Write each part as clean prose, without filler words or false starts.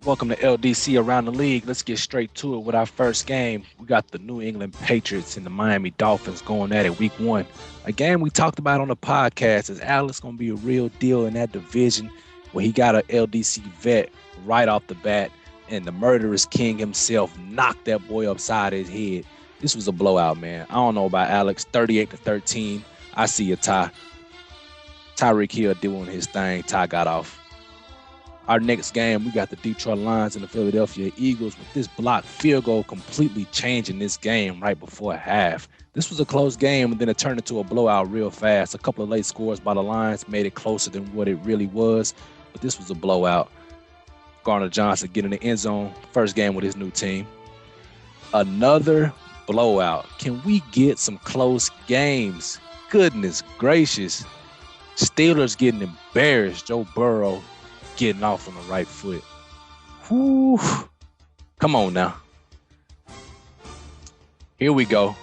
Welcome to LDC Around the League. Let's get straight to it with our first game. We got the New England Patriots and the Miami Dolphins going at it week one. A game we talked about on the podcast is Alex going to be a real deal in that division where he got an LDC vet right off the bat, and the murderous king himself knocked that boy upside his head. This was a blowout, man. I don't know about Alex. 38-13. I see a tie. Tyreek Hill doing his thing. Ty got off. Our next game, we got the Detroit Lions and the Philadelphia Eagles with this blocked field goal completely changing this game right before half. This was a close game, and then it turned into a blowout real fast. A couple of late scores by the Lions made it closer than what it really was, but this was a blowout. Garner Johnson getting the end zone, first game with his new team. Another blowout. Can we get some close games? Goodness gracious. Steelers getting embarrassed. Joe Burrow getting off on the right foot. Whew. Come on now. Here we go.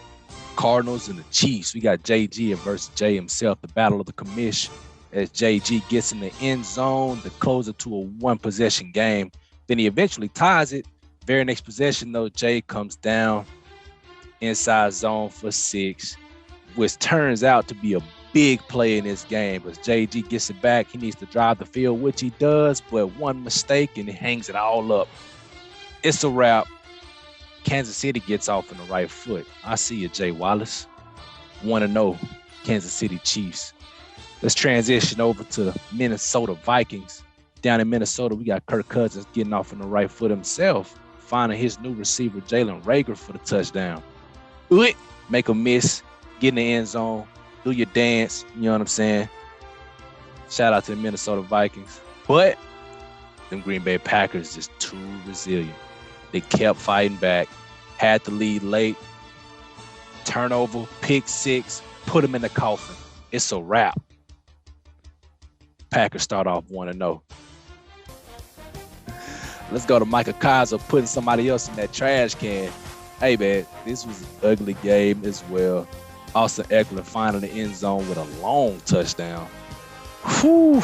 Cardinals and the Chiefs. We got JG versus Jay himself. The battle of the commish as JG gets in the end zone to close it to a one-possession game. Then he eventually ties it. Very next possession, though, Jay comes down inside zone for 6, which turns out to be a big play in this game because JG gets it back. He needs to drive the field, which he does, but one mistake and he hangs it all up. It's a wrap. Kansas City gets off on the right foot. I see you, Jay Wallace. 1-0, Kansas City Chiefs. Let's transition over to the Minnesota Vikings. Down in Minnesota, we got Kirk Cousins getting off on the right foot himself, finding his new receiver, Jalen Reagor, for the touchdown. Make a miss, get in the end zone, do your dance, you know what I'm saying? Shout out to the Minnesota Vikings. But them Green Bay Packers just too resilient. They kept fighting back, had the lead late, turnover, pick 6, put them in the coffin. It's a wrap. Packers start off 1-0. Let's go to Micah Kaiser putting somebody else in that trash can. Hey, man, this was an ugly game as well. Austin Eckler finding the end zone with a long touchdown. Whew.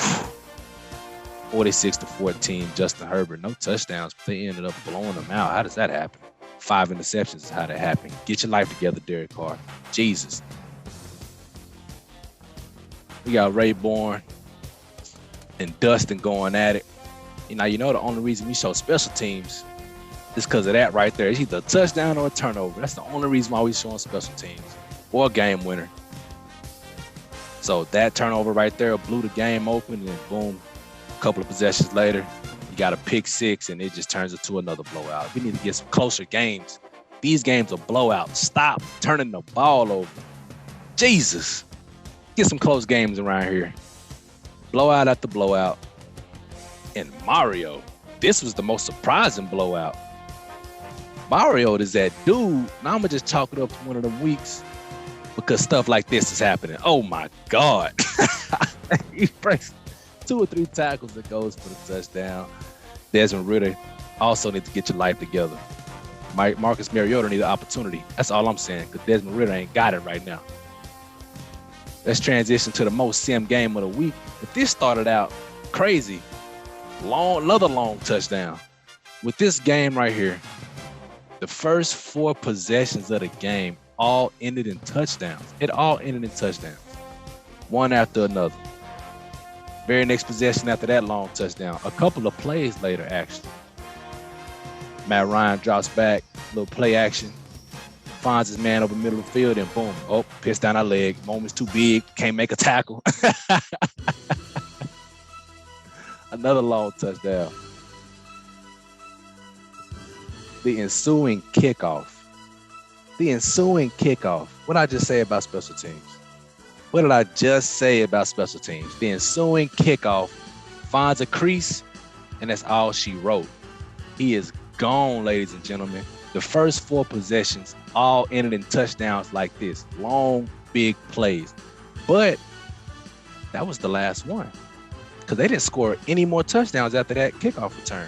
46-14, Justin Herbert. No touchdowns, but they ended up blowing them out. How does that happen? 5 interceptions is how that happened. Get your life together, Derek Carr. Jesus. We got Ray Bourne and Dustin going at it. You know the only reason we show special teams is because of that right there. It's either a touchdown or a turnover. That's the only reason why we showing special teams. Or a game winner. So that turnover right there blew the game open, and boom, a couple of possessions later, you got a pick 6, and it just turns into another blowout. We need to get some closer games. These games are blowouts. Stop turning the ball over. Jesus. Get some close games around here. Blowout after blowout. And Mario, this was the most surprising blowout. Mario is that dude. Now I'm going to just chalk it up to one of them weeks because stuff like this is happening. Oh, my God. He breaks 2 or 3 tackles and goes for the touchdown. Desmond Ridder also needs to get your life together. Marcus Mariota needs an opportunity. That's all I'm saying, because Desmond Ridder ain't got it right now. Let's transition to the most sim game of the week. If this started out crazy, another long touchdown. With this game right here, the first 4 possessions of the game all ended in touchdowns. It all ended in touchdowns. One after another. Very next possession after that long touchdown. A couple of plays later, actually. Matt Ryan drops back, little play action, finds his man over the middle of the field, and boom, pissed down our leg. Moment's too big, can't make a tackle. Another long touchdown. The ensuing kickoff. What did I just say about special teams? The ensuing kickoff finds a crease, and that's all she wrote. He is gone, ladies and gentlemen. The first 4 possessions all ended in touchdowns like this. Long, big plays. But that was the last one, because they didn't score any more touchdowns after that kickoff return.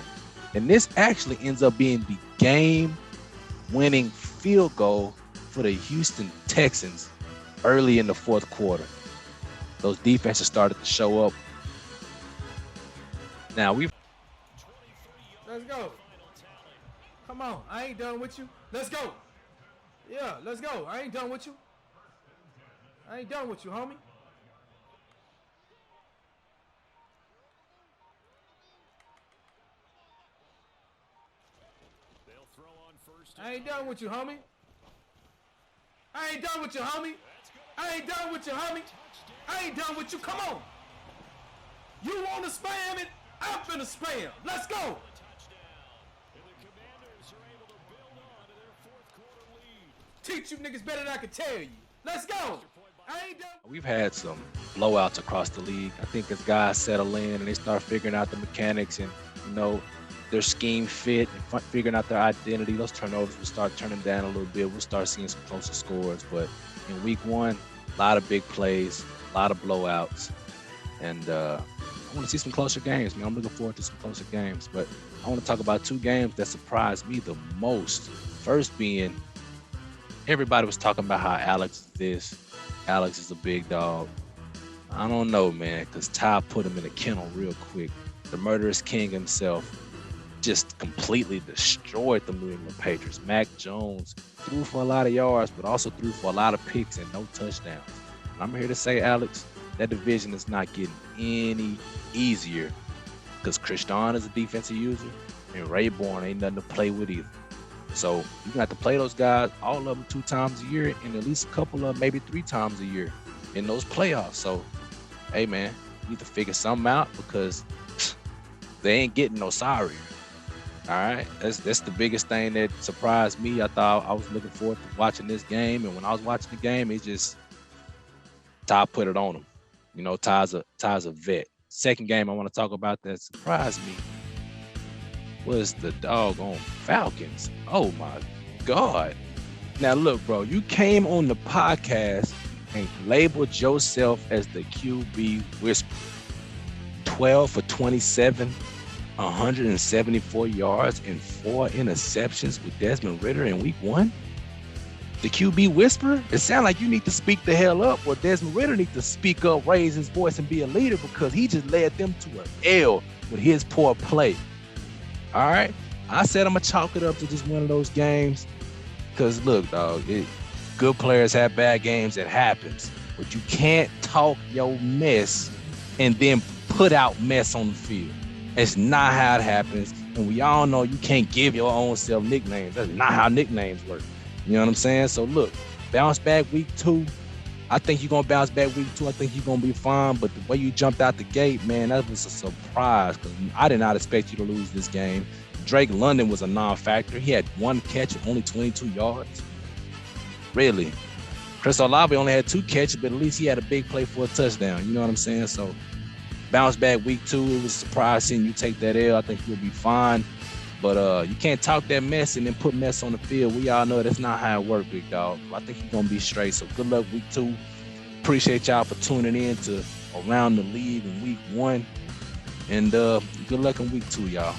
And this actually ends up being the game-winning field goal for the Houston Texans early in the 4th quarter. Those defenses started to show up. Now, Let's go. Come on. I ain't done with you. Let's go. Yeah, let's go. I ain't done with you. I ain't done with you, homie. I ain't done with you, homie. I ain't done with you, homie. I ain't done with you, homie. I ain't done with you. Come on. You want to spam it? I'm finna spam. Let's go. Teach you niggas better than I can tell you. Let's go. I ain't done. We've had some blowouts across the league. I think as guys settle in and they start figuring out the mechanics and, you know, their scheme fit and figuring out their identity, those turnovers will start turning down a little bit. We'll start seeing some closer scores. But in week one, a lot of big plays, a lot of blowouts. And I want to see some closer games, man. I'm looking forward to some closer games. But I want to talk about two games that surprised me the most. First being, everybody was talking about how Alex is this. Alex is a big dog. I don't know, man, because Ty put him in a kennel real quick. The murderous king himself just completely destroyed the New England Patriots. Mac Jones threw for a lot of yards, but also threw for a lot of picks and no touchdowns. And I'm here to say, Alex, that division is not getting any easier because Christian is a defensive user and Rayborn ain't nothing to play with either. So you're going to have to play those guys, all of them 2 times a year and at least a couple of maybe 3 times a year in those playoffs. So, hey, man, you need to figure something out because they ain't getting no sorry. All right, that's the biggest thing that surprised me. I thought I was looking forward to watching this game, and when I was watching the game, it just Ty put it on him. You know, Ty's a vet. Second game I want to talk about that surprised me was the doggone Falcons. Oh my God! Now look, bro, you came on the podcast and labeled yourself as the QB whisperer. 12 for 27. 174 yards and 4 interceptions with Desmond Ridder in week 1? The QB whisperer? It sounds like you need to speak the hell up, or Desmond Ridder needs to speak up, raise his voice, and be a leader because he just led them to an L with his poor play. All right? I said I'm going to chalk it up to just one of those games because, look, dog, good players have bad games. It happens. But you can't talk your mess and then put out mess on the field. It's not how it happens. And we all know you can't give your own self nicknames. That's not how nicknames work. You know what I'm saying? So, look, bounce back week 2. I think you're going to bounce back week 2. I think you're going to be fine. But the way you jumped out the gate, man, that was a surprise because I did not expect you to lose this game. Drake London was a non-factor. He had 1 catch and only 22 yards. Really. Chris Olave only had 2 catches, but at least he had a big play for a touchdown. You know what I'm saying? So, bounce back week 2. It was a surprise seeing you take that L. I think you'll be fine. But you can't talk that mess and then put mess on the field. We all know that's not how it works, big dog. I think you're going to be straight. So good luck week 2. Appreciate y'all for tuning in to Around the League in week 1. And good luck in week 2, y'all.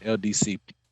LDC.